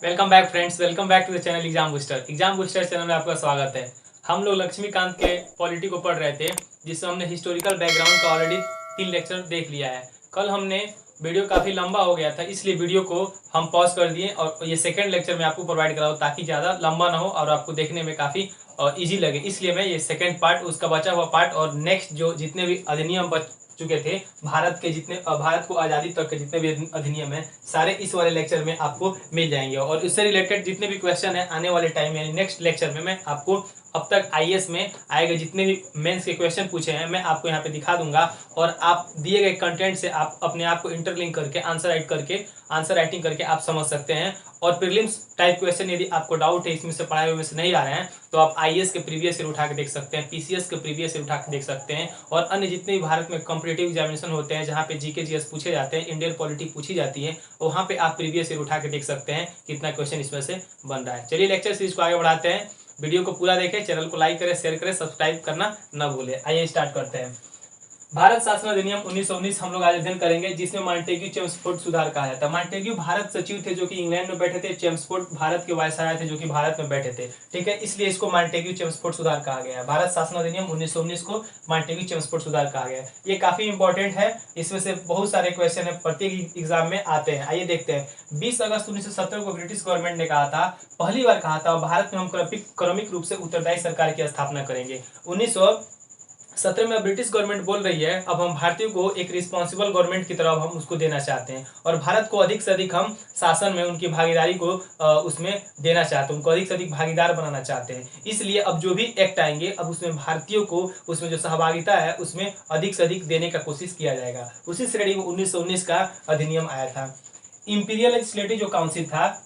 Welcome back friends, welcome back to the channel exam booster. Exam booster channel में आपका स्वागत है। हम लोग लक्ष्मीकांत के पॉलिटी को पढ़ रहे थे, जिसमें हमने हिस्टोरिकल बैकग्राउंड का ऑलरेडी 3 लेक्चर देख लिया है। कल हमने वीडियो काफ़ी लंबा हो गया था, इसलिए वीडियो को हम पॉज कर दिए और ये सेकेंड लेक्चर में आपको प्रोवाइड कराऊँ ताकि ज़्यादा लंबा ना हो और आपको देखने में काफ़ी ईजी लगे। इसलिए मैं ये सेकेंड पार्ट, उसका बचा हुआ पार्ट और नेक्स्ट जो जितने भी अधिनियम बच चुके थे, भारत के जितने भारत को आज़ादी तक के जितने भी अधिनियम हैं, सारे इस वाले लेक्चर में आपको मिल जाएंगे। और इससे रिलेटेड जितने भी क्वेश्चन है आने वाले टाइम यानी नेक्स्ट लेक्चर में मैं आपको अब तक आईएएस में आएगा जितने भी मेंस के क्वेश्चन पूछे हैं मैं आपको यहाँ पे दिखा दूंगा। और आप दिए गए कंटेंट से आप अपने आप को इंटरलिंक करके आंसर राइटिंग करके आप समझ सकते हैं। और प्रीलिम्स टाइप क्वेश्चन यदि आपको डाउट है, इसमें से पढ़ाए हुए में से नहीं आ रहे हैं, तो आप आईएएस के प्रीवियस ईयर उठा के देख सकते हैं, पीसीएस के प्रीवियस ईयर उठा के देख सकते हैं। और अन्य जितने भी भारत में कॉम्पिटिटिव एग्जामिनेशन होते हैं जहाँ पे जीके जीएस पूछे जाते हैं, इंडियन पॉलिटी पूछी जाती है, वहाँ पे आप प्रीवियस ईयर उठा के देख सकते हैं कितना क्वेश्चन इसमें से बन रहा है। चलिए लेक्चर सीरीज को आगे बढ़ाते हैं। वीडियो को पूरा देखें, चैनल को लाइक करें, शेयर करें, सब्सक्राइब करना न भूलें। आइए स्टार्ट करते हैं। भारत शासन अधिनियम 1919 हम लोग आज अध्ययन करेंगे, जिसमें मॉन्टेग्यू चेम्सफोर्ड सुधार कहा जाता है। मॉन्टेग्यू भारत सचिव थे जो कि इंग्लैंड में बैठे थे, चेम्सफोर्ड भारत के वायसराय थे जो कि भारत में बैठे थे। ठीक है, इसलिए इसको मॉन्टेग्यू चेम्सफोर्ड सुधार कहा गया है। भारत शासन अधिनियम 1919 को मॉन्टेग्यू चेम्सफोर्ड सुधार कहा गया है। ये काफी इंपॉर्टेंट है, इसमें से बहुत सारे क्वेश्चन है, प्रत्येक एग्जाम में आते हैं। आइए देखते हैं। 20 अगस्त 1970 को ब्रिटिश गवर्नमेंट ने कहा था, पहली बार कहा था, भारत में हम क्रमिक रूप से उत्तरदायी सरकार की स्थापना करेंगे। 1917 में ब्रिटिश गवर्नमेंट बोल रही है अब हम भारतीयों को एक रिस्पॉन्सिबल गवर्नमेंट की तरफ हम उसको देना चाहते हैं और भारत को अधिक से अधिक हम शासन में उनकी भागीदारी को उसमें देना चाहते हैं, उनको अधिक से अधिक भागीदार बनाना चाहते हैं। इसलिए अब जो भी एक्ट आएंगे अब उसमें भारतीयों को उसमें जो सहभागिता है उसमें अधिक से अधिक देने का कोशिश किया जाएगा। उसी श्रेणी में 1919 का अधिनियम आया था। इंपीरियल लेजिस्लेटिव जो काउंसिल था,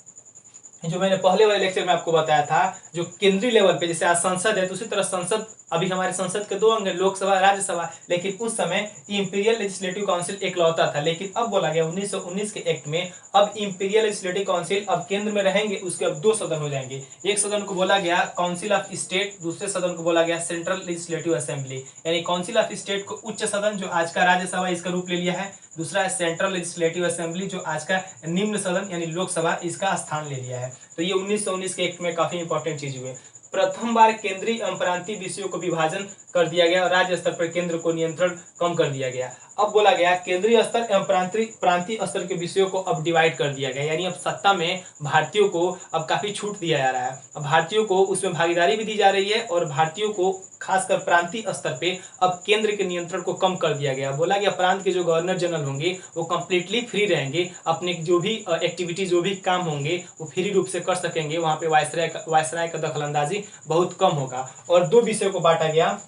जो मैंने पहले वाले लेक्चर में आपको बताया था, जो केंद्रीय लेवल पे जैसे आज संसद है तो उसी तरह संसद, अभी हमारे संसद के 2 अंग है, लोकसभा राज्यसभा, लेकिन उस समय इंपीरियल लेजिस्लेटिव काउंसिल एकलौता था। लेकिन अब बोला गया 1919 के एक्ट में अब इंपीरियल लेजिस्लेटिव काउंसिल अब केंद्र में रहेंगे, उसके अब 2 सदन हो जाएंगे। एक सदन को बोला गया काउंसिल ऑफ स्टेट, दूसरे सदन को बोला गया सेंट्रल लेजिस्लेटिव असेंबली। यानी काउंसिल ऑफ स्टेट को उच्च सदन जो आज का राज्यसभा इसका रूप ले लिया है, दूसरा है सेंट्रल लेजिस्लेटिव असेंबली जो आज का निम्न सदन यानी लोकसभा इसका स्थान ले लिया है। तो ये 1919 के एक्ट में काफी इंपॉर्टेंट चीज हुई। प्रथम बार केंद्रीय एवं प्रांतीय विषयों को विभाजन कर दिया गया और राज्य स्तर पर केंद्र को नियंत्रण कम कर दिया गया। अब बोला गया केंद्रीय स्तर एवं प्रांतीय स्तर के विषयों को अब डिवाइड कर दिया गया, यानी अब सत्ता में भारतीयों को अब काफी छूट दिया जा रहा है। अब भारतीयों को उसमें भागीदारी भी दी जा रही है और भारतीयों को खासकर प्रांतीय स्तर पे अब केंद्र के नियंत्रण को कम कर दिया गया। बोला गया प्रांत के जो गवर्नर जनरल होंगे वो कंप्लीटली फ्री रहेंगे, अपने जो भी एक्टिविटी जो भी काम होंगे वो फ्री रूप से कर सकेंगे। वहां पे वायसराय का दखलंदाजी बहुत कम होगा। और 2 विषयों को बांटा गया,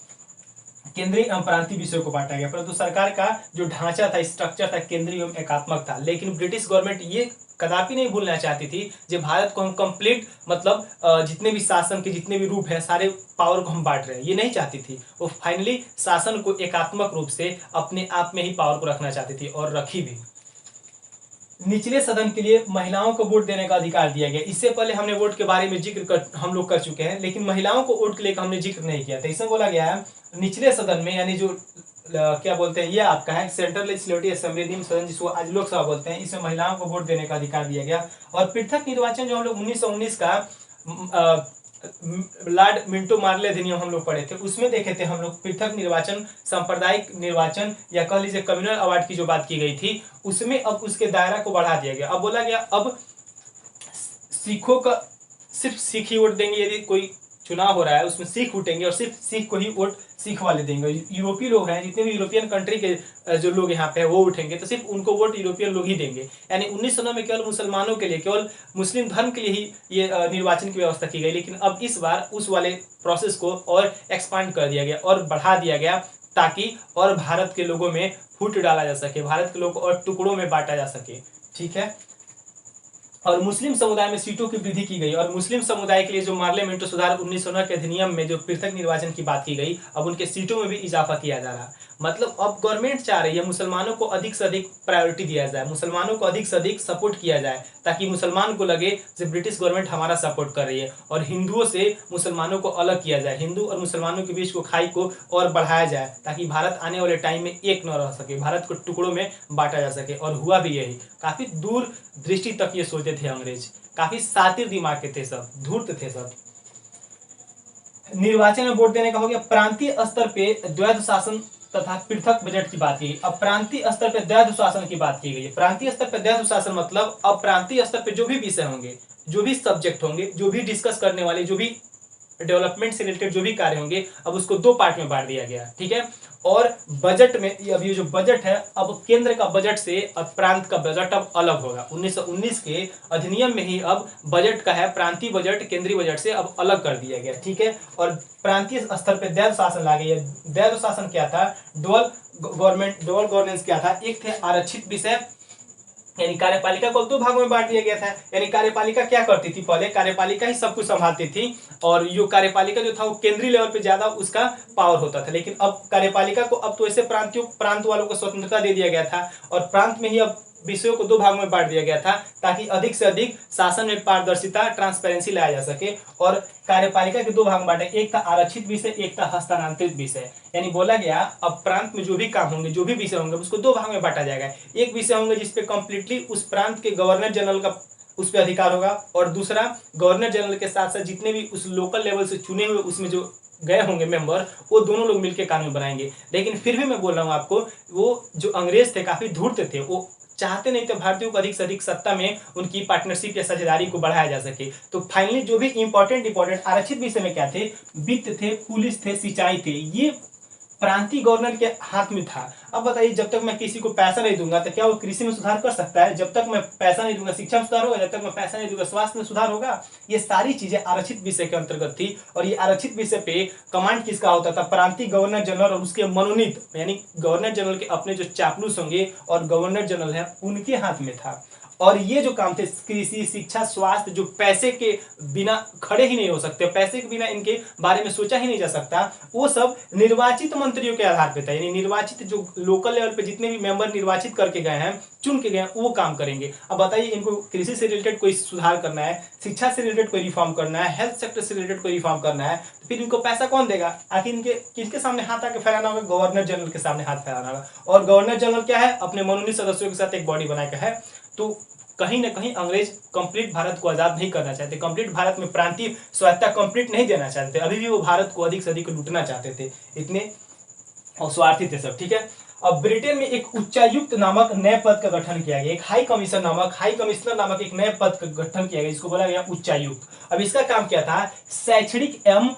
केंद्रीय एवं प्रांतीय विषयों को बांटा गया, परंतु सरकार का जो ढांचा था, स्ट्रक्चर था, केंद्रीय एवं एकात्मक था। लेकिन ब्रिटिश गवर्नमेंट ये कदापि नहीं भूलना चाहती थी कि भारत को हम कंप्लीट मतलब जितने भी शासन के जितने भी रूप हैं सारे पावर को हम बांट रहे हैं, ये नहीं चाहती थी। वो फाइनली शासन को एकात्मक रूप से अपने आप में ही पावर को रखना चाहती थी और रखी भी। निचले सदन के लिए महिलाओं को वोट देने का अधिकार दिया गया। इससे पहले हमने वोट के बारे में हम लोग कर चुके हैं, लेकिन महिलाओं को वोट के लिए हमने जिक्र नहीं किया था। इसमें बोला गया है निचले सदन में, यानी जो क्या बोलते हैं, ये आपका है सेंट्रल लेजिस्लेटिव असेंबली, निम्न सदन जिसको आज लोकसभा बोलते हैं, इसमें महिलाओं को वोट देने का अधिकार दिया गया। और पृथक निर्वाचन जो हम लोग 1919 का लॉर्ड मिंटो मार्ले अधिनियम हम लोग पढ़े थे, उसमें देखे थे हम लोग पृथक निर्वाचन, सांप्रदायिक निर्वाचन या कह लीजिए कम्युनल अवार्ड की जो बात की गई थी, उसमें अब उसके दायरा को बढ़ा दिया गया। अब बोला गया अब सिखों का सिर्फ सिख ही वोट देंगे, यदि कोई चुनाव हो रहा है उसमें सिख उठेंगे और सिर्फ सिख को ही वोट सिख वाले देंगे। यूरोपीय लोग हैं, जितने भी यूरोपियन कंट्री के जो लोग यहाँ पे है वो उठेंगे तो सिर्फ उनको वोट यूरोपियन लोग ही देंगे। यानी 1909 में केवल मुसलमानों के लिए, केवल मुस्लिम धर्म के लिए ही ये निर्वाचन की व्यवस्था की गई। लेकिन अब इस बार उस वाले प्रोसेस को और एक्सपांड कर दिया गया और बढ़ा दिया गया ताकि और भारत के लोगों में फूट डाला जा सके, भारत के लोगों को और टुकड़ों में बांटा जा सके। ठीक है, और मुस्लिम समुदाय में सीटों की वृद्धि की गई और मुस्लिम समुदाय के लिए जो मार्ले मिंटो सुधार 1909 के अधिनियम में जो पृथक निर्वाचन की बात की गई, अब उनके सीटों में भी इजाफा किया जा रहा। मतलब अब गवर्नमेंट चाह रही है मुसलमानों को अधिक से अधिक प्रायोरिटी दिया जाए, मुसलमानों को अधिक से अधिक सपोर्ट किया जाए, ताकि मुसलमान को लगे कि ब्रिटिश गवर्नमेंट हमारा सपोर्ट कर रही है। और हिंदुओं से मुसलमानों को अलग किया जाए, हिंदू और मुसलमानों के बीच को खाई को और बढ़ाया जाए, ताकि भारत आने वाले टाइम में एक न रह सके, भारत को टुकड़ों में बांटा जा सके। और हुआ भी यही, काफी दूर दृष्टि तक ये सोचते थे अंग्रेज। काफी शातिर दिमाग के थे सब, धूर्त थे सब। निर्वाचन में वोट देने का हो गया। प्रांतीय स्तर पे द्वैध शासन तथा पृथक बजट की बात की। अब प्रांतीय स्तर पे द्वैध शासन की बात की गई है। प्रांतीय स्तर पे द्वैध शासन मतलब अब प्रांतीय स्तर पे जो भी विषय होंगे, जो भी सब्जेक्ट होंगे, जो भी डिस्कस करने वाले, जो भी डेवलपमेंट से रिलेटेड जो भी कार्य होंगे, अब उसको दो पार्ट में बांट दिया गया, ठीक है। और बजट में अब ये जो बजट है, अब केंद्र का बजट से अब प्रांत का बजट अब अलग होगा। 1919 के अधिनियम में ही अब बजट का है, प्रांतीय बजट केंद्रीय बजट से अब अलग कर दिया गया, ठीक है। और प्रांतीय स्तर पे द्वैध शासन ला गई है। द्वैध शासन क्या था? डुअल गवर्नेंस क्या था? एक थे आरक्षित विषय, यानी कार्यपालिका को दो भागों में बांट दिया गया था। यानी कार्यपालिका क्या करती थी? पहले कार्यपालिका ही सब कुछ संभालती थी और यो कार्यपालिका जो था वो केंद्रीय लेवल पे ज्यादा उसका पावर होता था। लेकिन अब कार्यपालिका को अब तो ऐसे प्रांत वालों को स्वतंत्रता दे दिया गया था और प्रांत में ही अब विषयों को दो भागों में बांट दिया गया था ताकि अधिक से अधिक शासन में पारदर्शिता, ट्रांसपेरेंसी लाया जा सके। और कार्यपालिका के दो भाग में बांटे, एक था आरक्षित विषय, एक था हस्तांतरित विषय। यानी बोला गया अब प्रांत में जो भी काम होंगे, जो भी विषय होंगे, उसको दो भाग में बांटा जाएगा। एक विषय होंगे जिसपे कंप्लीटली उस प्रांत के गवर्नर जनरल का उस पर अधिकार होगा और दूसरा गवर्नर जनरल के साथ साथ जितने भी उस लोकल लेवल से चुने हुए उसमें जो गए होंगे मेंबर, वो दोनों लोग मिलकर कानून बनाएंगे। लेकिन फिर भी मैं बोल रहा हूँ आपको, वो जो अंग्रेज थे काफी धूर्त थे, वो चाहते नहीं थे भारतीयों को अधिक से अधिक सत्ता में उनकी पार्टनरशिप या साझेदारी को बढ़ाया जा सके। तो फाइनली जो भी इंपॉर्टेंट आरक्षित विषय में क्या थे? वित्त थे, पुलिस थे, सिंचाई थे, ये प्रांतीय गवर्नर के हाथ में था। अब बताइए, जब तक मैं किसी को पैसा नहीं दूंगा तो क्या वो कृषि में सुधार कर सकता है? जब तक मैं पैसा नहीं दूंगा शिक्षा में सुधार होगा? जब तक मैं पैसा नहीं दूंगा स्वास्थ्य में सुधार होगा? ये सारी चीजें आरक्षित विषय के अंतर्गत थी। और ये आरक्षित विषय पे कमांड किसका होता था? प्रांतीय गवर्नर जनरल और उसके मनोनीत, यानी गवर्नर जनरल के अपने जो चापलूस होंगे और गवर्नर जनरल है उनके हाथ में था। और ये जो काम थे कृषि, शिक्षा, स्वास्थ्य, जो पैसे के बिना खड़े ही नहीं हो सकते, पैसे के बिना इनके बारे में सोचा ही नहीं जा सकता, वो सब निर्वाचित मंत्रियों के आधार पे था। यानी निर्वाचित जो लोकल लेवल पे जितने भी मेंबर निर्वाचित करके गए हैं, चुन के गए हैं, वो काम करेंगे। अब बताइए, इनको कृषि से रिलेटेड कोई सुधार करना है, शिक्षा से रिलेटेड कोई रिफॉर्म करना है, हेल्थ सेक्टर से रिलेटेड कोई रिफॉर्म करना है, तो फिर इनको पैसा कौन देगा? आखिर इनके किसके सामने हाथ आके फैलाना होगा? गवर्नर जनरल के सामने हाथ फैलाना होगा। और गवर्नर जनरल क्या है? अपने मनोनीत सदस्यों के साथ एक बॉडी बना के है। तो कहीं ना कहीं अंग्रेज कंप्लीट भारत को आजाद नहीं करना चाहते, कंप्लीट भारत में प्रांतीय स्वायत्ता कंप्लीट नहीं देना चाहते, अभी भी वो भारत को अधिक से अधिक लूटना चाहते थे, इतने स्वार्थी थे सब, ठीक है। अब ब्रिटेन में एक उच्चायुक्त नामक नए पद का गठन किया गया, एक हाई कमिश्नर नामक एक नए पद का गठन किया गया, जिसको बोला गया उच्चायुक्त। अब इसका काम क्या था? शैक्षणिक एवं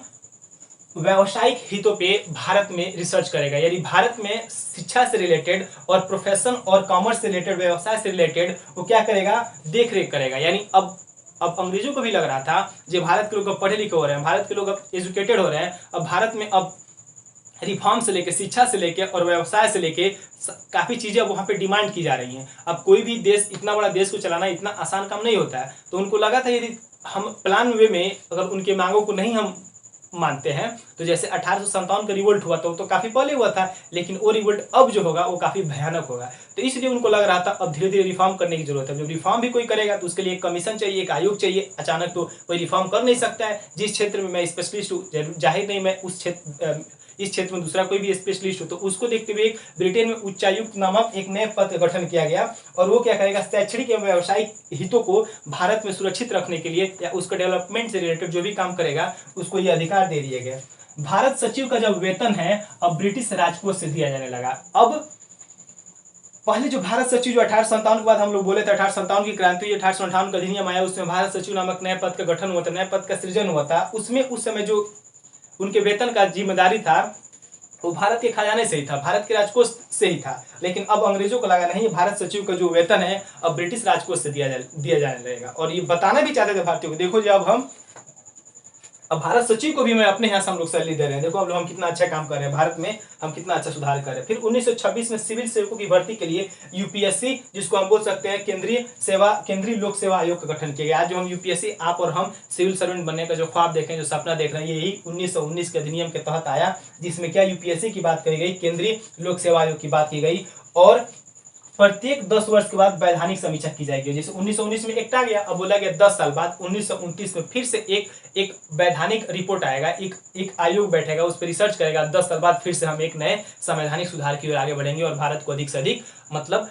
व्यावसायिक हितों पे भारत में रिसर्च करेगा। यानी भारत में शिक्षा से रिलेटेड और प्रोफेशन और कॉमर्स से रिलेटेड, व्यवसाय से रिलेटेड वो क्या करेगा? देख रेख करेगा। यानी अब अंग्रेजों को भी लग रहा था जो भारत के लोग अब पढ़े लिखे हो रहे हैं, भारत के लोग अब एजुकेटेड हो रहे हैं, अब भारत में अब रिफॉर्म से लेके, शिक्षा से लेके और व्यवसाय से लेके काफी चीजें अब वहां पे डिमांड की जा रही हैं। अब कोई भी देश, इतना बड़ा देश को चलाना इतना आसान काम नहीं होता है। तो उनको लगा था यदि हम प्लान वे में अगर उनके मांगों को नहीं हम मानते हैं, तो जैसे 1857 का रिवोल्ट हुआ तो काफी पहले हुआ था, लेकिन वो रिवोल्ट अब जो होगा वो काफी भयानक होगा। तो इसलिए उनको लग रहा था अब धीरे धीरे रिफॉर्म करने की जरूरत है। जब रिफॉर्म भी कोई करेगा तो उसके लिए एक कमीशन चाहिए, एक आयोग चाहिए। अचानक तो कोई रिफॉर्म कर नहीं सकता है। जिस क्षेत्र में मैं स्पेशलिस्ट हूँ, जाहिर नहीं मैं इस क्षेत्र में दूसरा कोई भी स्पेशलिस्ट हो, तो उसको देखते हुए ब्रिटेन में उच्चायुक्त नामक एक नए पद का गठन किया गया। और वो क्या करेगा? शैक्षणिक एवं व्यावसायिक हितों को भारत में सुरक्षित रखने के लिए या उसके डेवलपमेंट से रिलेटेड जो भी काम करेगा उसको ये अधिकार दे दिए गए। भारत सचिव का जब वेतन है अब ब्रिटिश राजकोष से दिया जाने लगा। अब पहले जो भारत सचिव जो 1857 के बाद हम लोग बोले थे 1857 की क्रांति हुई, 1858 का अधिनियम आया, उसमें भारत सचिव नामक नए पद का गठन हुआ था, नए पद का सृजन हुआ था। उसमें उस समय जो उनके वेतन का जिम्मेदारी था वो भारत के खजाने से ही था, भारत के राजकोष से ही था। लेकिन अब अंग्रेजों को लगा नहीं, भारत सचिव का जो वेतन है अब ब्रिटिश राजकोष से दिया जाने लगेगा। और ये बताना भी चाहते थे भारतीयों को, देखो जी अब भारत सचिव को भी मैं अपने यहाँ से हम लोग सैलरी दे रहे हैं, देखो अब हम कितना अच्छा काम कर रहे हैं, भारत में हम कितना अच्छा सुधार कर रहे हैं। फिर 1926 में सिविल सेवकों की भर्ती के लिए यूपीएससी, जिसको हम बोल सकते हैं केंद्रीय लोक सेवा आयोग का गठन किया गया। आज जो हम यूपीएससी, आप और हम सिविल सर्वेंट बनने का जो ख्वाब देखें, जो सपना देख रहे हैं, यही 1919 के अधिनियम के तहत आया, जिसमें क्या यूपीएससी की बात करी गई, केंद्रीय लोक सेवा आयोग की बात की गई। और प्रत्येक 10 वर्ष के बाद वैधानिक समीक्षा की जाएगी। जैसे 1919 में एक्ट आ गया, अब बोला गया 10 साल बाद 1929 में फिर से एक वैधानिक रिपोर्ट आएगा, एक आयोग बैठेगा, उस पर रिसर्च करेगा, 10 साल बाद फिर से हम एक नए संवैधानिक सुधार की ओर आगे बढ़ेंगे और भारत को अधिक से अधिक मतलब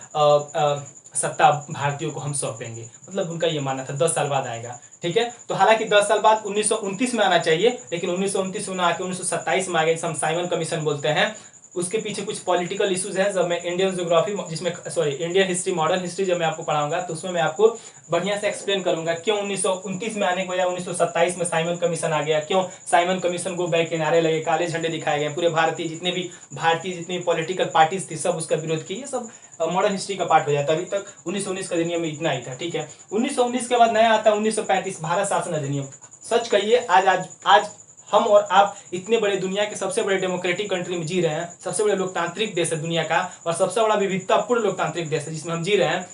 सत्ता भारतीयों को हम सौंपेंगे। मतलब उनका ये मानना था 10 साल बाद आएगा। ठीक है, तो हालांकि 10 साल बाद 1929 में आना चाहिए, लेकिन 1929 में आके 1927 में आ गया, जिसे हम साइमन कमीशन बोलते हैं। उसके पीछे कुछ पॉलिटिकल इश्यूज हैं। जब मैं इंडियन ज्योग्राफी जिसमें इंडियन हिस्ट्री, मॉडर्न हिस्ट्री जब मैं आपको पढ़ाऊंगा तो उसमें मैं आपको बढ़िया से एक्सप्लेन करूंगा क्यों 1929 में आने के बजाय 1927 में साइमन कमीशन आ गया, क्यों साइमन कमीशन को बैक किनारे लगे, काले झंडे दिखाए गए, पूरे भारतीय जितनी पॉलिटिकल पार्टीज थी सब उसका विरोध की। ये सब मॉडर्न हिस्ट्री का पार्ट हो जाता है। अभी तक 1919 का अधिनियम में इतना ही था। ठीक है, 1919 के बाद नया आता है 1935 भारत शासन अधिनियम। सच कहिए, आज हम और आप इतने बड़े दुनिया के सबसे बड़े डेमोक्रेटिक कंट्री में जी रहे हैं, सबसे बड़े लोकतांत्रिक देश है दुनिया का और सबसे बड़ा विविधतापूर्ण लोकतांत्रिक देश है जिसमें हम जी रहे हैं।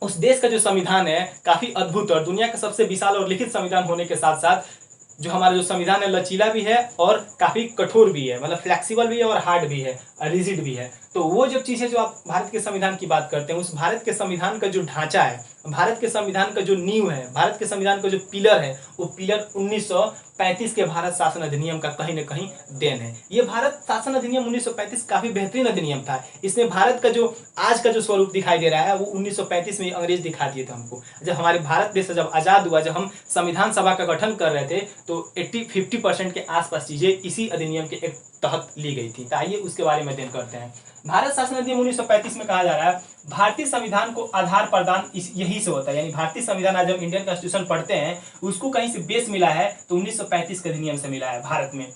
उस देश का जो संविधान है काफी अद्भुत और दुनिया का सबसे विशाल और लिखित संविधान होने के साथ साथ जो हमारा जो संविधान है लचीला भी है और काफी कठोर भी है, मतलब फ्लेक्सिबल भी है और हार्ड भी है, रिजिड भी है। तो वो जब चीजें जो आप भारत के संविधान की बात करते हैं, उस भारत के संविधान का जो ढांचा है, भारत के संविधान का जो नींव है, भारत के संविधान का जो पिलर है, वो पिलर 1935 के भारत शासन अधिनियम का कहीं ना कहीं देन है। ये भारत शासन अधिनियम 1935 काफी बेहतरीन अधिनियम था। इसने भारत का जो आज का जो स्वरूप दिखाई दे रहा है वो 1935 में अंग्रेज दिखा दिए थे हमको। जब हमारे भारत देश जब आजाद हुआ, जब हम संविधान सभा का गठन कर रहे थे तो 50% के आसपास चीजें इसी अधिनियम के एक तहत ली गई थी। तो आइए उसके बारे में अध्ययन करते हैं। भारत शासन अधिनियम 1935 में कहा जा रहा है भारतीय संविधान को आधार प्रदान यही से होता है। यानी भारतीय संविधान आज हम इंडियन कॉन्स्टिट्यूशन पढ़ते हैं उसको कहीं से बेस मिला है तो 1935 के अधिनियम से मिला है भारत में।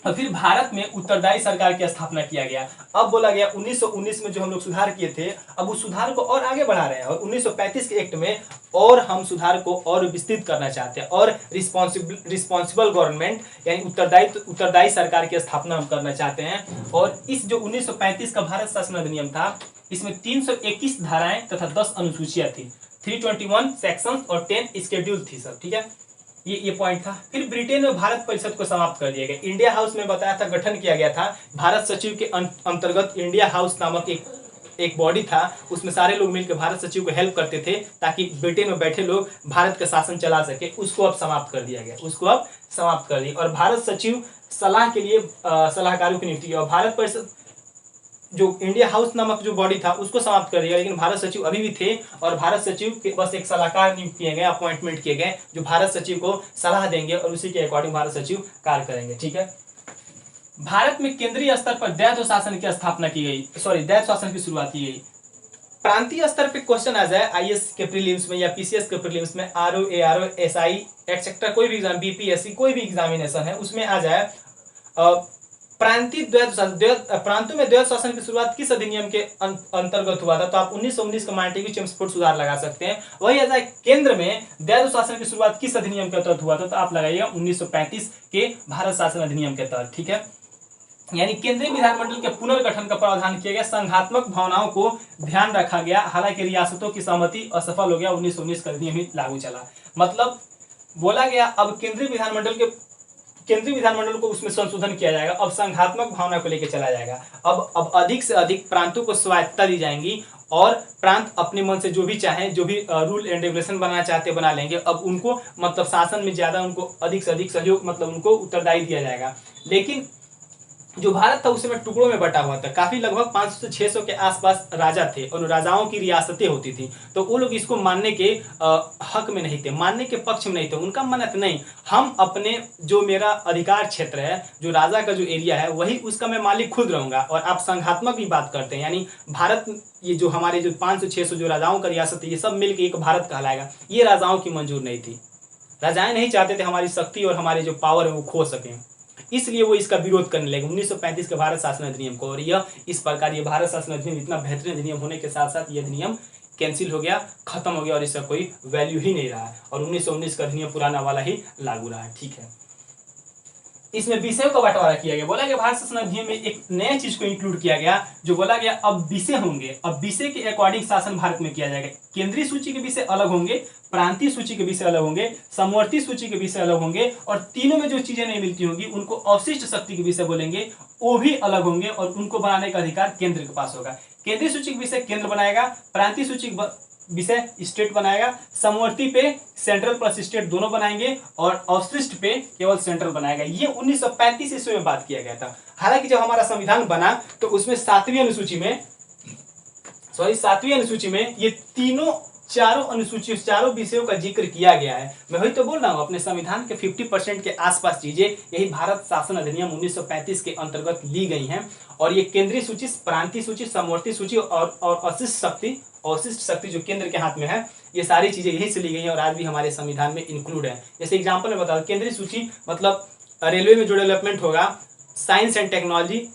और फिर भारत में उत्तरदायी सरकार की स्थापना किया गया। अब बोला गया 1919 में जो हम लोग सुधार किए थे अब उस सुधार को और आगे बढ़ा रहे हैं और 1935 के एक्ट में और हम सुधार को और विस्तृत करना चाहते हैं और रिस्पॉन्सिबल गवर्नमेंट यानी उत्तरदायी सरकार की स्थापना हम करना चाहते हैं। और इस जो 1935 का भारत शासन अधिनियम था इसमें 321 धाराएं तथा 10 अनुसूचियां थी, 321 सेक्शंस और 10 स्केड्यूल थी सब। ठीक है, ये पॉइंट था। फिर ब्रिटेन में भारत परिषद को समाप्त कर दिया गया। इंडिया हाउस में बताया था गठन किया गया था भारत सचिव के अंतर्गत। इंडिया हाउस नामक एक बॉडी था, उसमें सारे लोग मिलकर भारत सचिव को हेल्प करते थे ताकि ब्रिटेन में बैठे लोग भारत का शासन चला सके। उसको अब समाप्त कर दिया गया, उसको अब समाप्त कर दिया और भारत सचिव सलाह के लिए सलाहकारों की नियुक्ति की। और भारत परिषद जो इंडिया हाउस नामक जो बॉडी था उसको समाप्त कर दिया, लेकिन भारत सचिव अभी भी थे और भारत सचिव के बस एक सलाहकार नियुक्त किए गए, अपॉइंटमेंट किए गए जो भारत सचिव को सलाह देंगे और उसी के अकॉर्डिंग भारत सचिव कार्य करेंगे। ठीक है, भारत में केंद्रीय स्तर पर द्वैध शासन की स्थापना की गई, द्वैध शासन की शुरुआत की गई। प्रांतीय स्तर पे क्वेश्चन आ जाए आईएएस के प्रीलिम्स में या पीसीएस के प्रीलिम्स में, आरओ, एआरओ, एसआई एक्सेट्रा कोई भी एग्जाम, बीपीएससी कोई भी एग्जामिनेशन है उसमें आ जाए प्रांतों में द्वैध शासन की शुरुआत किस अधिनियम के अंतर्गत हुआ था, तो आप 1919 का मार्टिगू चेम्सफोर्ड सुधार लगा सकते हैं। वही आ जाए केंद्र में द्वैध शासन की शुरुआत किस अधिनियम के तहत हुआ था, तो आप लगाइएगा 1935 के भारत शासन अधिनियम के तहत। ठीक है, यानी केंद्रीय विधानमंडल के पुनर्गठन का प्रावधान किया गया, संघात्मक भावनाओं को ध्यान रखा गया। हालांकि रियासतों की सहमति असफल हो गया, 1919 का अधिनियम ही लागू चला। मतलब बोला गया अब केंद्रीय विधानमंडल को उसमें संशोधन किया जाएगा, अब संघात्मक भावना को लेकर चला जाएगा। अब अधिक से अधिक प्रांतों को स्वायत्तता दी जाएंगी और प्रांत अपने मन से जो भी चाहे, जो भी रूल एंड रेगुलेशन बनाना चाहते बना लेंगे। अब उनको मतलब शासन में ज्यादा उनको अधिक से अधिक सहयोग, मतलब उनको उत्तरदायी दिया जाएगा। लेकिन जो भारत था उस समय टुकड़ों में बटा हुआ था, काफी लगभग 500 से 600 के आसपास राजा थे और राजाओं की रियासतें होती थी। तो वो लोग इसको मानने के हक में नहीं थे, मानने के पक्ष में नहीं थे। उनका मानना था नहीं, हम अपने जो मेरा अधिकार क्षेत्र है, जो राजा का जो एरिया है वही उसका मैं मालिक खुद रहूंगा। और आप संघात्मक भी बात करते हैं, यानी भारत ये जो हमारे जो 500-600 जो राजाओं का रियासत है ये सब मिलकर एक भारत कहलाएगा, ये राजाओं की मंजूर नहीं थी। राजाएं नहीं चाहते थे हमारी शक्ति और हमारे जो पावर है वो खो सकें, इसलिए वो इसका विरोध करने लगे 1935 के भारत शासन अधिनियम को। और यह इस प्रकार ये भारत शासन अधिनियम इतना बेहतरीन अधिनियम होने के साथ साथ ये अधिनियम कैंसिल हो गया, खत्म हो गया और इसका कोई वैल्यू ही नहीं रहा और 1919 का अधिनियम पुराना वाला ही लागू रहा। ठीक है, इसमें विषयों का बंटवारा किया गया। बोला गया भारत शासन अधिनियम में एक नया चीज को इंक्लूड किया गया, जो बोला गया अब विषय होंगे, अब विषय के अकॉर्डिंग शासन भारत में किया जाएगा। केंद्रीय सूची के विषय अलग होंगे, प्रांतीय सूची के विषय अलग होंगे, समवर्ती सूची के विषय अलग होंगे, और तीनों में जो चीजें नहीं मिलती होंगी उनको अवशिष्ट शक्ति के विषय बोलेंगे, वो भी अलग होंगे, और उनको बनाने का अधिकार केंद्र के पास होगा। केंद्रीय सूची के विषय केंद्र बनाएगा, प्रांतीय सूची विषय स्टेट बनाएगा, समवर्ती पे सेंट्रल प्लस स्टेट दोनों बनाएंगे, और अवशिष्ट पे केवल सेंट्रल बनाएगा। ये 1935 ईस्वी में बात किया गया था। हालांकि जब हमारा संविधान बना तो उसमें सातवीं अनुसूची में ये चारों अनुसूची, चारों विषयों का जिक्र किया गया है। मैं वही तो बोल रहा हूँ, अपने संविधान के 50% के आसपास चीजें यही भारत शासन अधिनियम 1935 के अंतर्गत ली गई हैं। और ये केंद्रीय सूची, प्रांतीय सूची, समवर्ती सूची और अवशिष्ट शक्ति जो केंद्र के हाथ में है, ये सारी चीजें यही से ली गई हैं और आज भी हमारे संविधान में इंक्लूड है। जैसे एग्जाम्पल में बता, केंद्रीय सूची मतलब रेलवे में जो डेवलपमेंट होगा, साइंस एंड टेक्नोलॉजी,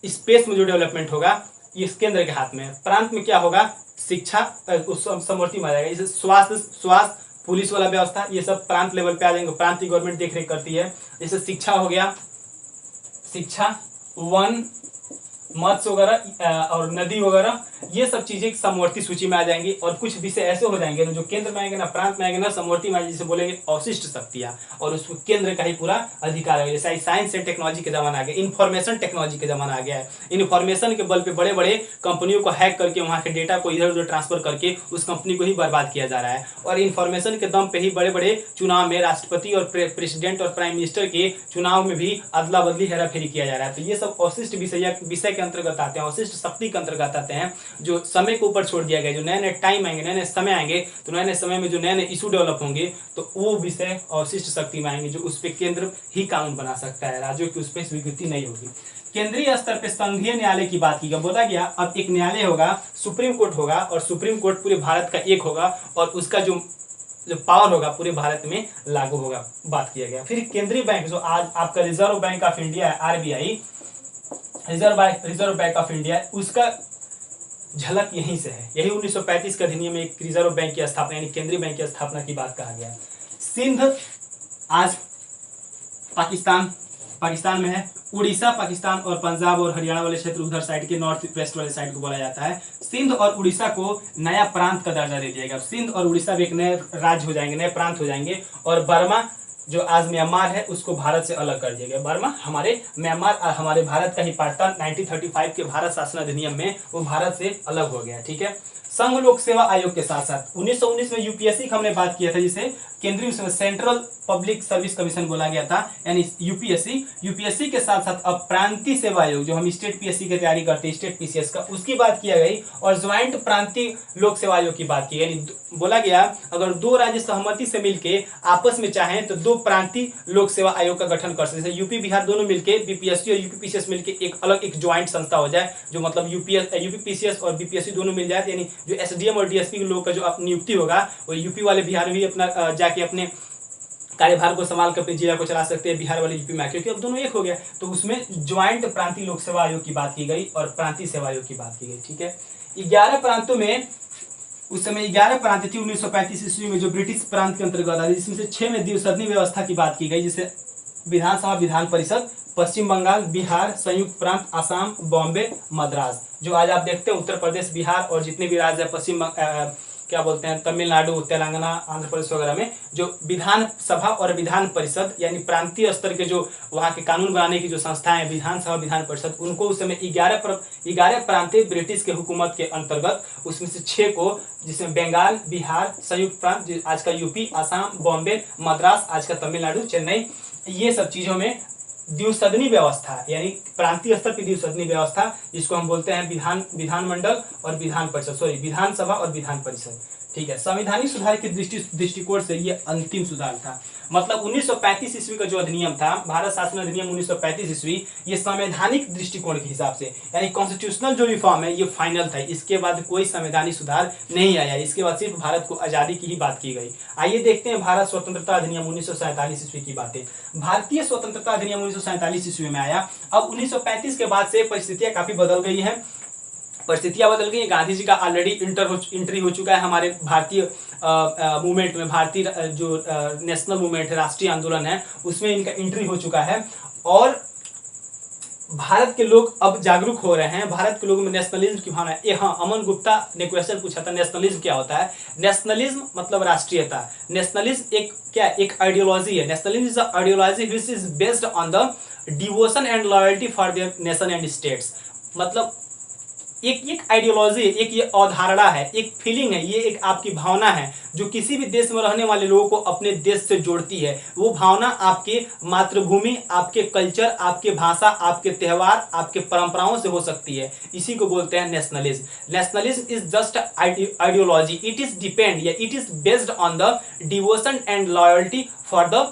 स्पेस में जो डेवलपमेंट होगा, ये केंद्र के हाथ में है। प्रांत में क्या होगा, शिक्षा समवर्ती में आ जाएगा। जैसे स्वास्थ्य, पुलिस वाला व्यवस्था, ये सब प्रांत लेवल पे आ जाएंगे, प्रांत की गवर्नमेंट देख रेख करती है। जैसे शिक्षा हो गया, शिक्षा, वन, मत्स्य वगैरह और नदी वगैरह, ये सब चीजें समवर्ती सूची में आ जाएंगी। और कुछ विषय ऐसे हो जाएंगे जो केंद्र में आएंगे, ना प्रांत में आएंगे, ना समवर्ती में आएंगे, जिसे बोलेंगे अवशिष्ट शक्तियां, और उसको केंद्र का ही पूरा अधिकार है। जैसे साइंस एंड टेक्नोलॉजी के जमाना आ गया, इन्फॉर्मेशन टेक्नोलॉजी के जमाना आ गया है। इन्फॉर्मेशन के बल पे बड़े बड़े कंपनियों को हैक करके वहां के डेटा को इधर उधर ट्रांसफर करके उस कंपनी को ही बर्बाद किया जा रहा है। और इन्फॉर्मेशन के दम पे ही बड़े बड़े चुनाव में राष्ट्रपति और प्रेसिडेंट और प्राइम मिनिस्टर के चुनाव में भी अदला बदली हेराफेरी किया जा रहा है। तो ये सब अवशिष्ट विषय के अंतर्गत आते हैं, अवशिष्ट शक्ति के अंतर्गत आते हैं, जो समय के ऊपर छोड़ दिया गया। जो नए नए टाइम आएंगे, नए नए समय आएंगे, तो नए नए समय में जो नए नए इशू डेवलप होंगे, तो वो विषय अवशिष्ट शक्ति में आएंगे, जो उस पर केंद्र ही कानून बना सकता है, राज्यों की उस पर स्वीकृति नहीं होगी। केंद्रीय स्तर पे संघीय न्यायालय की बात की गई। बोला गया अब एक न्यायालय होगा, सुप्रीम कोर्ट होगा, और सुप्रीम कोर्ट पूरे भारत का एक होगा, और उसका जो पावर होगा पूरे भारत में लागू होगा, बात किया गया। फिर केंद्रीय बैंक, जो आज आपका रिजर्व बैंक ऑफ इंडिया है, RBI, reserve bank of India, उसका झलक यहीं से है। यही 1935 के अधिनियम में एक रिजर्व बैंक की स्थापना, यानी केंद्रीय बैंक की स्थापना की बात कहा गया है। सिंध आज पाकिस्तान में है। उड़ीसा पाकिस्तान, और पंजाब और हरियाणा वाले क्षेत्र उधर साइड के, नॉर्थ वेस्ट वाले साइड को बोला जाता है। सिंध और उड़ीसा को नया प्रांत का दर्जा दे दिया गया। सिंध और उड़ीसा भी एक नए राज्य हो जाएंगे, नए प्रांत हो जाएंगे। और बर्मा जो आज म्यांमार है, उसको भारत से अलग कर दिया गया। बर्मा म्यांमार हमारे भारत का ही पार्ट था। 1935 के भारत शासन अधिनियम में वो भारत से अलग हो गया। ठीक है। संघ लोक सेवा आयोग के साथ साथ 1919 में यूपीएससी की हमने बात किया था, जिसे केंद्रीय सेंट्रल पब्लिक सर्विस कमीशन बोला गया था, यानी यूपीएससी के साथ साथ अब प्रांतीय सेवा आयोग, जो हम स्टेट पीएससी की तैयारी करते हैं, स्टेट पीसीएस का, उसकी बात किया गई। और ज्वाइंट प्रांतीय लोक सेवा आयोग की बात की गई, यानी बोला गया अगर दो राज्य सहमति से मिलकर आपस में चाहें तो दो प्रांतीय लोक सेवा आयोग का गठन कर सकते हैं। यूपी बिहार दोनों मिलकर, बीपीएससी और यूपीपीसीएस मिलकर एक अलग एक ज्वाइंट संस्था हो जाए, जो मतलब यूपीपीसीएस और बीपीएससी दोनों मिल जाए, यानी जो एसडीएम और डीएसपी के लोग का जो नियुक्ति होगा, वो यूपी वाले बिहार में भी अपना जाके अपने कार्यभार को संभाल कर अपने जिला को चला सकते हैं, बिहार वाले यूपी में, क्योंकि अब दोनों एक हो गया। तो उसमें ज्वाइंट प्रांतीय लोक सेवा आयोग की बात की गई और प्रांतीय सेवा आयोग की बात की गई। ठीक है। 11 प्रांतों में, उस समय 11 प्रांत थी 1935 ईस्वी में, जो ब्रिटिश प्रांत के अंतर्गत आती, जिसमें से 6 में द्विसदनी व्यवस्था की बात की गई, जिसे विधानसभा, विधान परिषद, पश्चिम बंगाल, बिहार, संयुक्त प्रांत, असम, बॉम्बे, मद्रास। जो आज आप देखते हैं उत्तर प्रदेश, बिहार और जितने भी राज्य है, पश्चिम क्या बोलते हैं, तमिलनाडु, तेलंगाना, आंध्र प्रदेश वगैरह में, जो विधानसभा और विधान परिषद, यानी प्रांतीय स्तर के जो वहाँ के कानून बनाने की जो संस्थाएं हैं, विधानसभा, विधान परिषद, उनको उस समय 11 प्रांतीय ब्रिटिश के हुकूमत के अंतर्गत, उसमें से 6 को, जिसमें बंगाल, बिहार, संयुक्त प्रांत, आज का यूपी, असम, बॉम्बे, मद्रास, आज का तमिलनाडु, चेन्नई, ये सब चीजों में द्विसदनी व्यवस्था, यानी प्रांतीय स्तर की द्विसदनी व्यवस्था, जिसको हम बोलते हैं विधानमंडल और विधान परिषद, विधानसभा और विधान परिषद। ठीक है। संवैधानिक सुधार के दृष्टिकोण से ये अंतिम सुधार था। मतलब 1935 ईस्वी का जो अधिनियम था, भारत शासन अधिनियम 1935 ईस्वी, ये संवैधानिक दृष्टिकोण के हिसाब से, यानी कॉन्स्टिट्यूशनल जो रिफॉर्म है, ये फाइनल था। इसके बाद कोई संवैधानिक सुधार नहीं आया। इसके बाद सिर्फ भारत को आजादी की ही बात की गई। आइए देखते हैं भारत स्वतंत्रता अधिनियम 1947 ईस्वी की बातें। भारतीय स्वतंत्रता अधिनियम 1947 ईस्वी में आया। अब 1935 के बाद से परिस्थितियां काफी बदल गई हैं। गांधी जी का ऑलरेडी एंट्री हो चुका है हमारे भारतीय मूवमेंट में, भारतीय जो नेशनल मूवमेंट है, राष्ट्रीय आंदोलन है, उसमें इनका एंट्री हो चुका है। और भारत के लोग अब जागरूक हो रहे हैं, भारत के लोगों में नेशनलिज्म की भावना है। ये हाँ, अमन गुप्ता ने क्वेश्चन पूछा था नेशनलिज्म क्या होता है। नेशनलिज्म मतलब राष्ट्रीयता। नेशनलिज्म एक क्या, एक आइडियोलॉजी है। Nationalism is a ideology which is based on the devotion and loyalty for their nation and states. मतलब एक आइडियोलॉजी, एक ये अवधारणा है, एक फीलिंग है, ये एक आपकी भावना है जो किसी भी देश में रहने वाले लोगों को अपने देश से जोड़ती है। वो भावना आपके मातृभूमि, आपके कल्चर, आपके भाषा, आपके त्यौहार, आपके परंपराओं से हो सकती है। इसी को बोलते हैं nationalism. Nationalism is just ideology, it is depend या it is based on the devotion and loyalty for the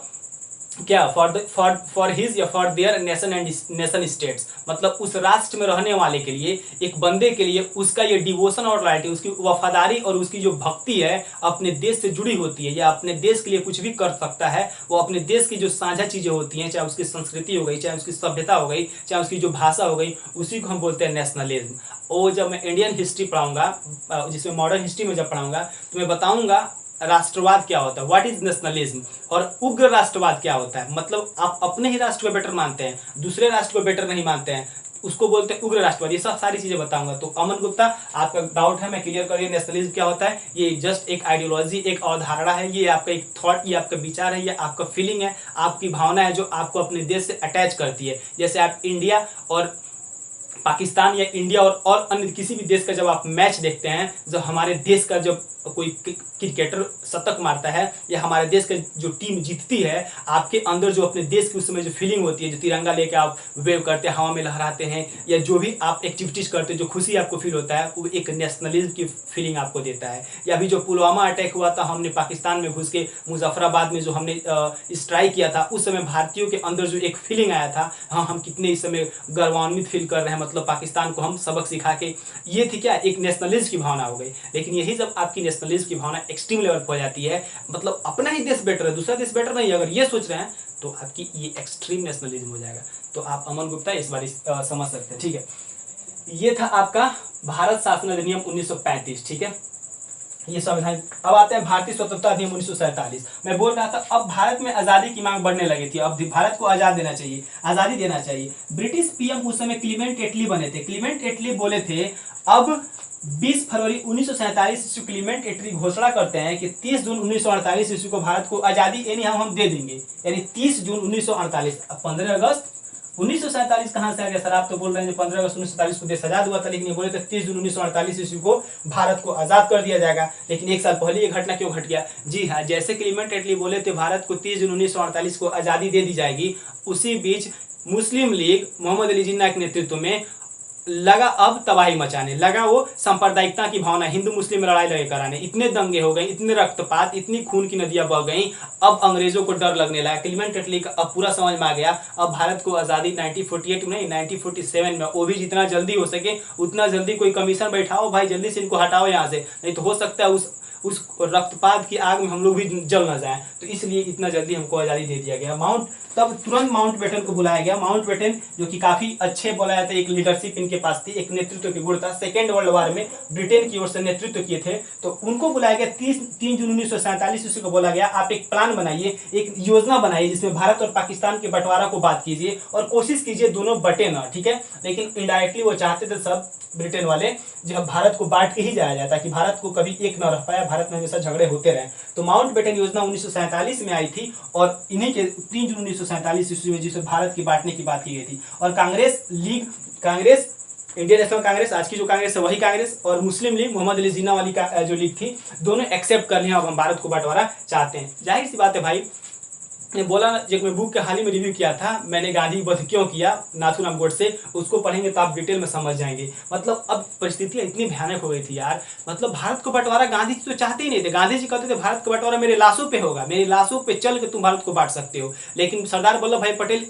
क्या, फॉर हिज या for their nation and nation states. मतलब उस राष्ट्र में रहने वाले के लिए, एक बंदे के लिए उसका ये डिवोशन और लॉयल्टी, उसकी वफादारी और उसकी जो भक्ति है अपने देश से जुड़ी होती है, या अपने देश के लिए कुछ भी कर सकता है। वो अपने देश की जो साझा चीजें होती हैं, चाहे उसकी संस्कृति हो गई, चाहे उसकी सभ्यता हो गई, चाहे उसकी जो भाषा हो गई, उसी को हम बोलते हैं नेशनलिज्म। और जब मैं इंडियन हिस्ट्री पढ़ाऊंगा, जिसमें मॉडर्न हिस्ट्री में जब पढ़ाऊंगा, तो मैं बताऊंगा राष्ट्रवाद क्या होता है, व्हाट इज नेशनलिज्म, और उग्र राष्ट्रवाद क्या होता है। मतलब आप अपने ही राष्ट्र को बेटर मानते हैं, दूसरे राष्ट्र को बेटर नहीं मानते हैं, उसको बोलते हैं उग्र राष्ट्रवाद। ये सब सारी चीजें बताऊंगा। तो अमन गुप्ता, आपका डाउट है मैं क्लियर करिए, नेशनलिज्म क्या होता है। ये जस्ट एक आइडियोलॉजी, एक अवधारणा है, ये आपका एक थॉट, ये आपका विचार है, ये आपका फीलिंग है, आपकी भावना है जो आपको अपने देश से अटैच करती है। जैसे आप इंडिया और पाकिस्तान या इंडिया और अन्य किसी भी देश का जब आप मैच देखते हैं, जब हमारे देश का जब कोई क्रिकेटर शतक मारता है या हमारे देश का जो टीम जीतती है, आपके अंदर जो अपने देश की उस समय जो फीलिंग होती है, जो तिरंगा लेके आप वेव करते हैं, हवा में लहराते हैं, या जो भी आप एक्टिविटीज करते हैं, जो खुशी आपको फील होता है, वो एक नेशनलिज्म की फीलिंग आपको देता है। या अभी जो पुलवामा अटैक हुआ था, हमने पाकिस्तान में घुस के मुजफ्फराबाद में जो हमने स्ट्राइक किया था, उस समय भारतीयों के अंदर जो एक फीलिंग आया था, हाँ हम कितने इस समय गर्वान्वित फील कर रहे हैं, मतलब पाकिस्तान को हम सबक सिखा के, ये थी क्या, एक नेशनलिज्म की भावना हो गई। लेकिन यही जब आपकी नेशनलिज्म की भावना एक्सट्रीम लेवल पर हो जाती है, मतलब अपना ही देश बेटर है, दूसरा देश बेटर नहीं, अगर ये सोच रहे हैं, तो आपकी ये एक्सट्रीम नेशनलिज्म हो जाएगा। तो आप अमन गुप्ता इस बार समझ सकते हैं, ठीक है। ये था आपका भारत शासन अधिनियम 1935, ठीक है, ये संविधान। अब आते हैं भारतीय स्वतंत्रता अधिनियम 1947। मैं बोल रहा था अब भारत में आजादी की मांग बढ़ने लगी थी, अब भारत को आजाद देना चाहिए, आजादी देना चाहिए। ब्रिटिश पीएम उस समय क्लीमेंट एटली बने थे। क्लीमेंट एटली बोले थे अब 20 फरवरी 1947 ईस्वी क्लीमेंट एटली घोषणा करते हैं कि 30 जून 1948 ईस्वी को भारत को आजादी यानी हम दे देंगे, यानी 30 जून 1948। अब 15 अगस्त 1947 कहां से आ गया सर, आप तो बोल रहे हैं 15 अगस्त 1947 को देश आजाद हुआ था, लेकिन ये बोले थे 30 जून 1948 ईस्वी को भारत को आजाद कर दिया जाएगा। लेकिन एक साल पहले ये घटना क्यों घट गया? जी हाँ, जैसे क्लीमेंट एटली बोले थे भारत को 30 जून 1948 को आजादी दे दी जाएगी, उसी बीच मुस्लिम लीग मोहम्मद अली जिन्ना के नेतृत्व में लगा अब तबाही मचाने लगा, वो सांप्रदायिकता की भावना, हिंदू मुस्लिम में लड़ाई लगे कराने, इतने दंगे हो गए, इतने रक्तपात, इतनी खून की नदियां बह गई। अब अंग्रेजों को डर लगने लगा। क्लीमेंट एटली का अब पूरा समझ में आ गया, अब भारत को आजादी 1948 में नहीं 1947 में, वो भी जितना जल्दी हो सके उतना जल्दी कोई कमीशन बैठाओ भाई, जल्दी से इनको हटाओ यहाँ से, नहीं तो हो सकता है उस रक्तपात की आग में हम लोग भी जल न जाएं। तो इसलिए इतना जल्दी हमको आजादी दे दिया गया। तब तुरंत माउंटबेटन को बुलाया गया। माउंटबेटन जो कि काफी अच्छे बोला जाता है, एक लीडरशिप इनके पास थी, एक नेतृत्व की गुण था, सेकेंड वर्ल्ड वॉर में ब्रिटेन की ओर से नेतृत्व किए थे, तो उनको बुलाया गया। 3 जून 1947 ईस्वी को बोला गया आप एक प्लान बनाइए, एक योजना बनाइए जिसमें भारत और पाकिस्तान के बंटवारा को बात कीजिए और कोशिश कीजिए दोनों बटे ना, ठीक है। लेकिन इनडायरेक्टली वो चाहते थे सब ब्रिटेन वाले जब भारत को बांट के ही जाया जाता कि भारत को कभी एक न रह पाया, भारत में हमेशा झगड़े होते रहे। तो माउंटबेटन योजना 1947 में आई थी और इन्हीं के 3 जून 1947 ईस्वी में जिसे भारत की बांटने की बात की गई थी। और कांग्रेस, इंडियन नेशनल कांग्रेस, आज की जो कांग्रेस है वही कांग्रेस, और मुस्लिम लीग मोहम्मद अली जिन्ना वाली का जो लीग थी, दोनों एक्सेप्ट कर लिया, अब हम भारत को बंटवारा चाहते हैं। जाहिर सी बात है भाई, ने बोला ना, जब मैं बुक के हाल ही में रिव्यू किया था मैंने, गांधी वध क्यों किया, नाथूराम गोडसे, उसको पढ़ेंगे तो आप डिटेल में समझ जाएंगे। मतलब अब परिस्थितियां इतनी भयानक हो गई थी यार, मतलब भारत को बंटवारा गांधी जी तो चाहते ही नहीं थे। गांधी जी कहते थे भारत का बंटवारा मेरे लाशों पे होगा, मेरी लाशों पे चल के तुम भारत को बांट सकते हो। लेकिन सरदार वल्लभ भाई पटेल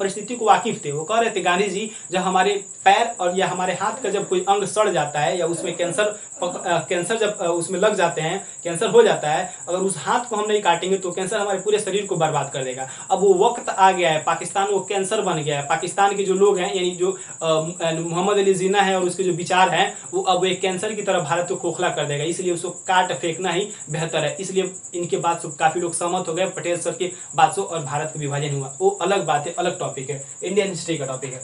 परिस्थिति को वाकिफ थे। वो कह रहे थे गांधी जी, जब हमारे पैर और या हमारे हाथ का जब कोई अंग सड़ जाता है या उसमें कैंसर जब उसमें लग जाते हैं, कैंसर हो जाता है, अगर उस हाथ को हम नहीं काटेंगे तो कैंसर हमारे पूरे शरीर को बर्बाद कर देगा। अब वो वक्त आ गया है, पाकिस्तान वो कैंसर बन गया है। पाकिस्तान के जो लोग हैं, यानी जो मोहम्मद अली जिन्ना है और उसके जो विचार हैं, वो अब एक कैंसर की तरह भारत को खोखला कर देगा, इसलिए उसको काट फेंकना ही बेहतर है। इसलिए इनके बात से काफी लोग सहमत हो गए, पटेल सर की बात से, और भारत का विभाजन हुआ। वो अलग बात है, अलग टॉपिक है, इंडियन हिस्ट्री का टॉपिक है।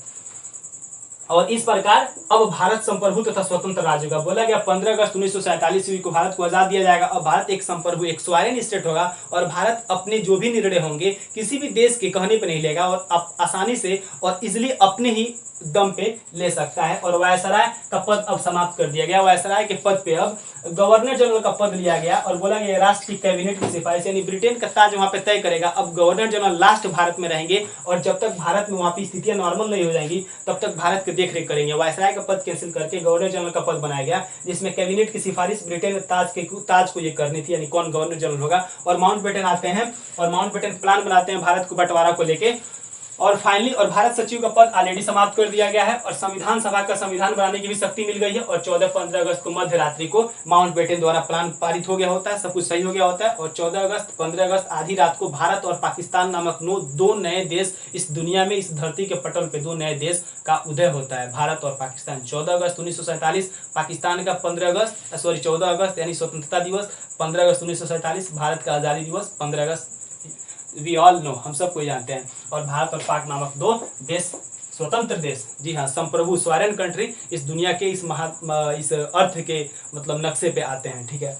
और इस प्रकार अब भारत संप्रभु तथा स्वतंत्र राज्य होगा। बोला गया 15 अगस्त 1947 ईस्वी को भारत को आजाद दिया जाएगा। अब भारत एक संप्रभु, एक सॉवरेन स्टेट होगा और भारत अपने जो भी निर्णय होंगे किसी भी देश के कहने पर नहीं लेगा और आसानी से और इजिली अपने ही दम पे ले सकता है। और वायसराय का पद अब समाप्त कर दिया गया। वायसराय के पद पे अब गवर्नर जनरल का पद लिया गया और बोला गया राष्ट्र की कैबिनेट की सिफारिश, यानी ब्रिटेन का ताज वहां पे तय करेगा। अब गवर्नर जनरल लास्ट भारत में रहेंगे और जब तक भारत में वहां की स्थितियां नॉर्मल नहीं हो जाएंगी तब तक भारत की देखरेख करेंगे। वायसराय का पद कैंसिल करके गवर्नर जनरल का पद बनाया गया, जिसमें कैबिनेट की सिफारिश ब्रिटेन ताज को ये करनी थी, यानी कौन गवर्नर जनरल होगा। और माउंटबेटन आते हैं और माउंटबेटन प्लान बनाते हैं भारत को बंटवारा को लेके। और फाइनली और भारत सचिव का पद ऑलरेडी समाप्त कर दिया गया है और संविधान सभा का संविधान बनाने की भी शक्ति मिल गई है। और 14-15 अगस्त को मध्य रात्रि को माउंटबेटन द्वारा प्लान पारित हो गया होता है, सब कुछ सही हो गया होता है। और 14 अगस्त 15 अगस्त आधी रात को भारत और पाकिस्तान नामक दो नए देश इस दुनिया में, इस धरती के पटल पे दो नए देश का उदय होता है, भारत और पाकिस्तान। 14 अगस्त 1947 पाकिस्तान का 14 अगस्त यानी स्वतंत्रता दिवस, 15 अगस्त 1947 भारत का आजादी दिवस, 15 अगस्त वी ऑल नो, हम सब को जानते हैं। और भारत और पाक नामक दो देश, स्वतंत्र देश, जी हाँ, संप्रभु सॉवरेन कंट्री इस दुनिया के इस अर्थ के मतलब नक्शे पे आते हैं। ठीक है,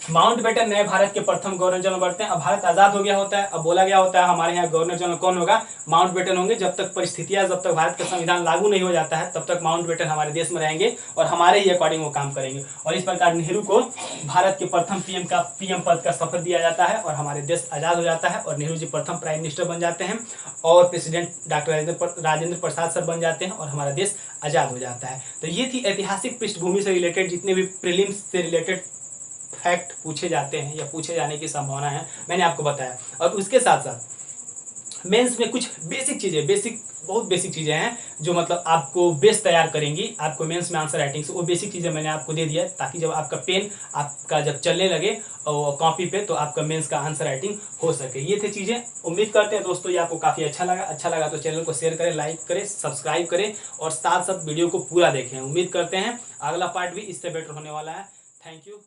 माउंटबेटन नए भारत के प्रथम गवर्नर जनरल बनते हैं। अब भारत आजाद हो गया होता है। अब बोला गया होता है हमारे यहाँ गवर्नर जनरल कौन होगा, माउंटबेटन होंगे। जब तक परिस्थितियां, जब तक भारत का संविधान लागू नहीं हो जाता है तब तक माउंटबेटन हमारे देश में रहेंगे और हमारे ही अकॉर्डिंग वो काम करेंगे। और इस प्रकार नेहरू को भारत के प्रथम पीएम पद का शपथ दिया जाता है और हमारे देश आजाद हो जाता है। और नेहरू जी प्रथम प्राइम मिनिस्टर बन जाते हैं और president doctor Rajendra Prasad sir बन जाते हैं और हमारा देश आजाद हो जाता है। तो ये थी ऐतिहासिक पृष्ठभूमि से रिलेटेड, जितने भी प्रीलिम्स से रिलेटेड फैक्ट पूछे जाते हैं या पूछे जाने की संभावना है, मैंने आपको बताया। और उसके साथ साथ मेंस में कुछ बहुत बेसिक चीजें हैं जो मतलब आपको बेस तैयार करेंगी आपको मेंस में आंसर राइटिंग से। वो बेसिक चीजें मैंने आपको दे दिया ताकि जब आपका पेन आपका जब चलने लगे और कॉपी पे तो आपका मेंस का आंसर राइटिंग हो सके। ये थे चीजें। उम्मीद करते हैं दोस्तों ये आपको काफी अच्छा लगा तो चैनल को शेयर करें, लाइक करें, सब्सक्राइब करें और साथ साथ वीडियो को पूरा देखें। उम्मीद करते हैं अगला पार्ट भी इससे बेटर होने वाला है। Thank you.